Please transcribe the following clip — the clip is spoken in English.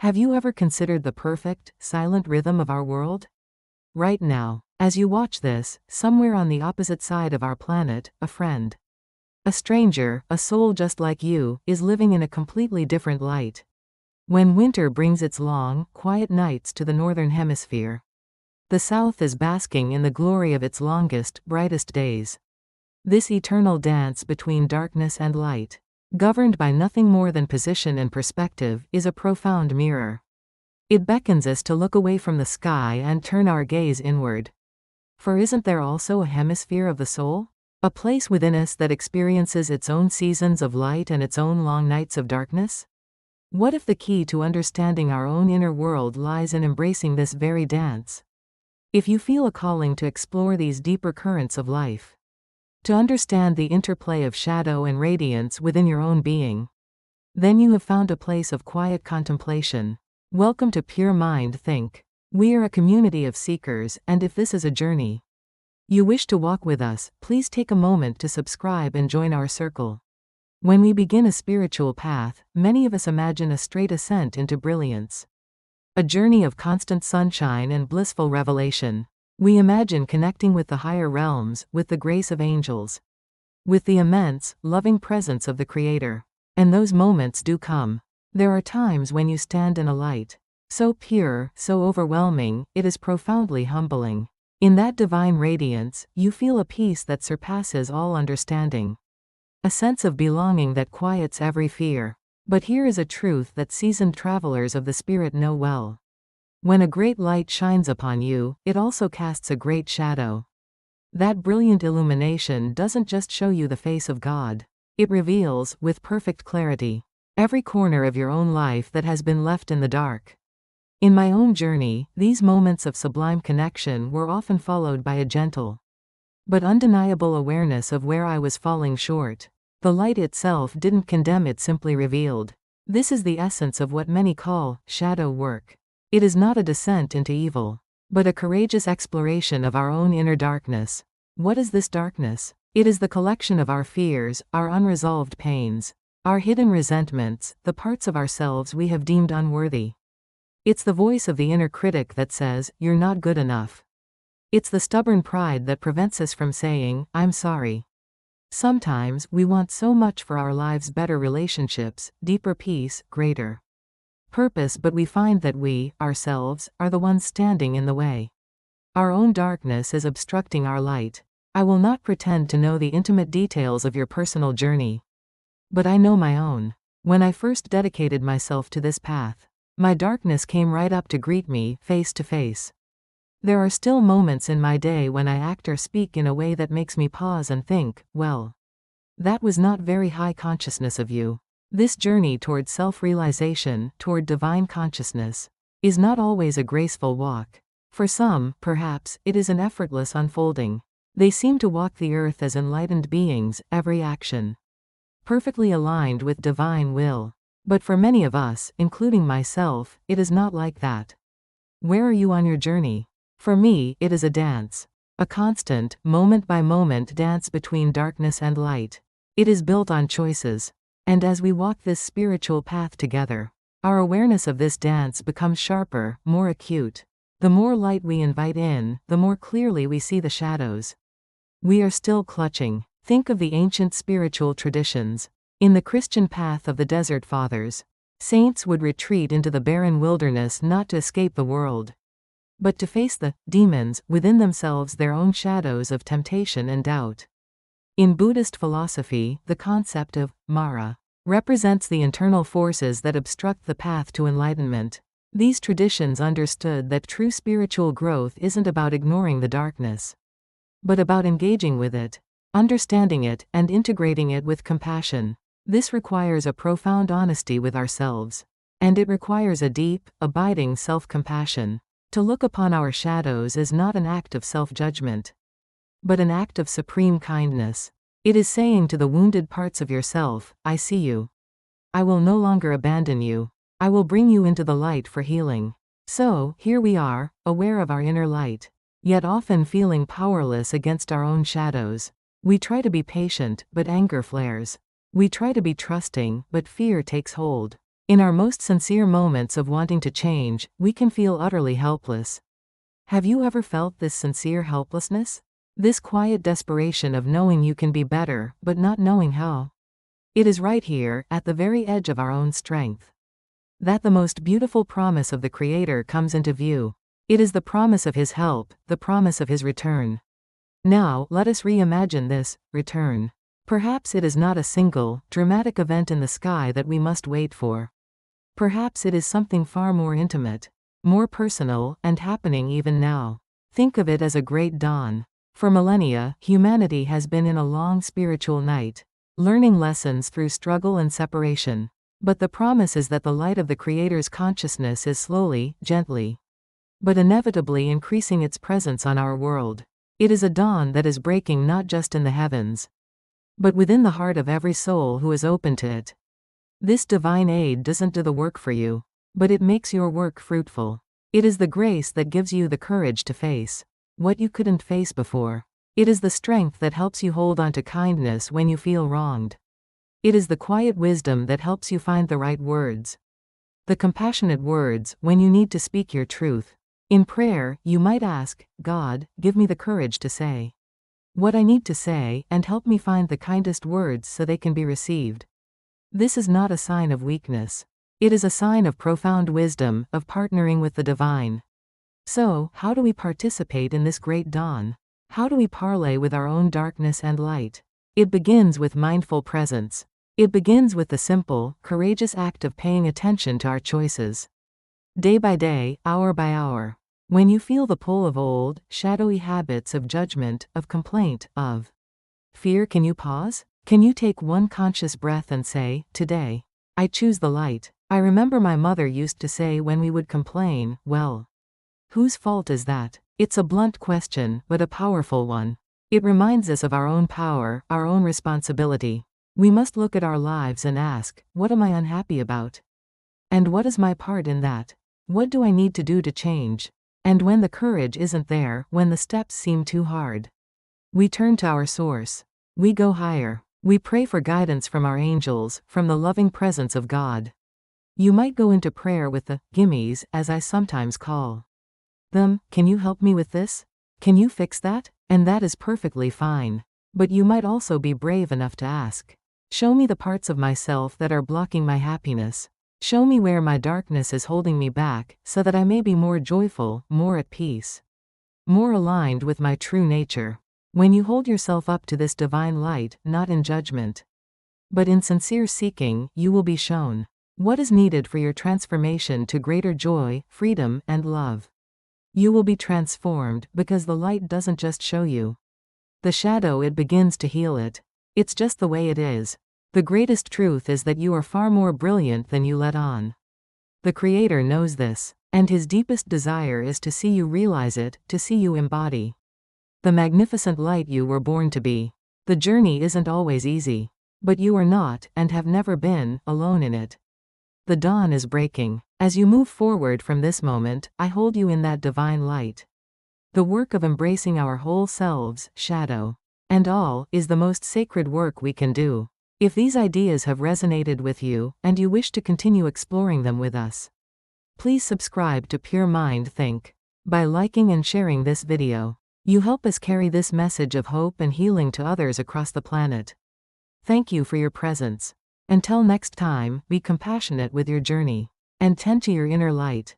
Have you ever considered the perfect, silent rhythm of our world? Right now, as you watch this, somewhere on the opposite side of our planet, a friend, a stranger, a soul just like you, is living in a completely different light. When winter brings its long, quiet nights to the northern hemisphere, the south is basking in the glory of its longest, brightest days. This eternal dance between darkness and light, governed by nothing more than position and perspective, is a profound mirror. It beckons us to look away from the sky and turn our gaze inward. For isn't there also a hemisphere of the soul? A place within us that experiences its own seasons of light and its own long nights of darkness? What if the key to understanding our own inner world lies in embracing this very dance? If you feel a calling to explore these deeper currents of life, to understand the interplay of shadow and radiance within your own being, then you have found a place of quiet contemplation. Welcome to Pure Mind Think. We are a community of seekers, and if this is a journey you wish to walk with us, please take a moment to subscribe and join our circle. When we begin a spiritual path, many of us imagine a straight ascent into brilliance, a journey of constant sunshine and blissful revelation. We imagine connecting with the higher realms, with the grace of angels, with the immense, loving presence of the Creator. And those moments do come. There are times when you stand in a light so pure, so overwhelming, it is profoundly humbling. In that divine radiance, you feel a peace that surpasses all understanding, a sense of belonging that quiets every fear. But here is a truth that seasoned travelers of the Spirit know well. When a great light shines upon you, it also casts a great shadow. That brilliant illumination doesn't just show you the face of God. It reveals, with perfect clarity, every corner of your own life that has been left in the dark. In my own journey, these moments of sublime connection were often followed by a gentle but undeniable awareness of where I was falling short. The light itself didn't condemn, it simply revealed. This is the essence of what many call shadow work. It is not a descent into evil, but a courageous exploration of our own inner darkness. What is this darkness? It is the collection of our fears, our unresolved pains, our hidden resentments, the parts of ourselves we have deemed unworthy. It's the voice of the inner critic that says, "You're not good enough." It's the stubborn pride that prevents us from saying, "I'm sorry." Sometimes, we want so much for our lives: better relationships, deeper peace, greater purpose, but we find that we, ourselves, are the ones standing in the way. Our own darkness is obstructing our light. I will not pretend to know the intimate details of your personal journey, but I know my own. When I first dedicated myself to this path, my darkness came right up to greet me, face to face. There are still moments in my day when I act or speak in a way that makes me pause and think, well, that was not very high consciousness of you. This journey toward self-realization, toward divine consciousness, is not always a graceful walk. For some, perhaps, it is an effortless unfolding. They seem to walk the earth as enlightened beings, every action perfectly aligned with divine will. But for many of us, including myself, it is not like that. Where are you on your journey? For me, it is a dance. A constant, moment-by-moment dance between darkness and light. It is built on choices. And as we walk this spiritual path together, our awareness of this dance becomes sharper, more acute. The more light we invite in, the more clearly we see the shadows we are still clutching. Think of the ancient spiritual traditions. In the Christian path of the Desert Fathers, saints would retreat into the barren wilderness not to escape the world, but to face the demons within themselves, their own shadows of temptation and doubt. In Buddhist philosophy, the concept of Mara represents the internal forces that obstruct the path to enlightenment. These traditions understood that true spiritual growth isn't about ignoring the darkness, but about engaging with it, understanding it, and integrating it with compassion. This requires a profound honesty with ourselves, and it requires a deep, abiding self-compassion. To look upon our shadows is not an act of self-judgment, but an act of supreme kindness. It is saying to the wounded parts of yourself, "I see you. I will no longer abandon you. I will bring you into the light for healing." So, here we are, aware of our inner light, yet often feeling powerless against our own shadows. We try to be patient, but anger flares. We try to be trusting, but fear takes hold. In our most sincere moments of wanting to change, we can feel utterly helpless. Have you ever felt this sincere helplessness? This quiet desperation of knowing you can be better, but not knowing how? It is right here, at the very edge of our own strength, that the most beautiful promise of the Creator comes into view. It is the promise of His help, the promise of His return. Now, let us reimagine this return. Perhaps it is not a single, dramatic event in the sky that we must wait for. Perhaps it is something far more intimate, more personal, and happening even now. Think of it as a great dawn. For millennia, humanity has been in a long spiritual night, learning lessons through struggle and separation. But the promise is that the light of the Creator's consciousness is slowly, gently, but inevitably increasing its presence on our world. It is a dawn that is breaking not just in the heavens, but within the heart of every soul who is open to it. This divine aid doesn't do the work for you, but it makes your work fruitful. It is the grace that gives you the courage to face what you couldn't face before. It is the strength that helps you hold on to kindness when you feel wronged. It is the quiet wisdom that helps you find the right words, the compassionate words, when you need to speak your truth. In prayer, you might ask, God, give me the courage to say what I need to say, and help me find the kindest words so they can be received. This is not a sign of weakness. It is a sign of profound wisdom, of partnering with the divine. So, how do we participate in this great dawn? How do we parlay with our own darkness and light? It begins with mindful presence. It begins with the simple, courageous act of paying attention to our choices. Day by day, hour by hour. When you feel the pull of old, shadowy habits of judgment, of complaint, of fear, can you pause? Can you take one conscious breath and say, today, I choose the light? I remember my mother used to say when we would complain, well, whose fault is that? It's a blunt question, but a powerful one. It reminds us of our own power, our own responsibility. We must look at our lives and ask, what am I unhappy about? And what is my part in that? What do I need to do to change? And when the courage isn't there, when the steps seem too hard, we turn to our source. We go higher. We pray for guidance from our angels, from the loving presence of God. You might go into prayer with the gimmies, as I sometimes call them. Can you help me with this? Can you fix that? And that is perfectly fine. But you might also be brave enough to ask, show me the parts of myself that are blocking my happiness. Show me where my darkness is holding me back, so that I may be more joyful, more at peace, more aligned with my true nature. When you hold yourself up to this divine light, not in judgment, but in sincere seeking, you will be shown what is needed for your transformation to greater joy, freedom, and love. You will be transformed, because the light doesn't just show you the shadow, it begins to heal it. It's just the way it is. The greatest truth is that you are far more brilliant than you let on. The Creator knows this, and His deepest desire is to see you realize it, to see you embody the magnificent light you were born to be. The journey isn't always easy, but you are not, and have never been, alone in it. The dawn is breaking. As you move forward from this moment, I hold you in that divine light. The work of embracing our whole selves, shadow and all, is the most sacred work we can do. If these ideas have resonated with you, and you wish to continue exploring them with us, please subscribe to Pure Mind Think. By liking and sharing this video, you help us carry this message of hope and healing to others across the planet. Thank you for your presence. Until next time, be compassionate with your journey, and tend to your inner light.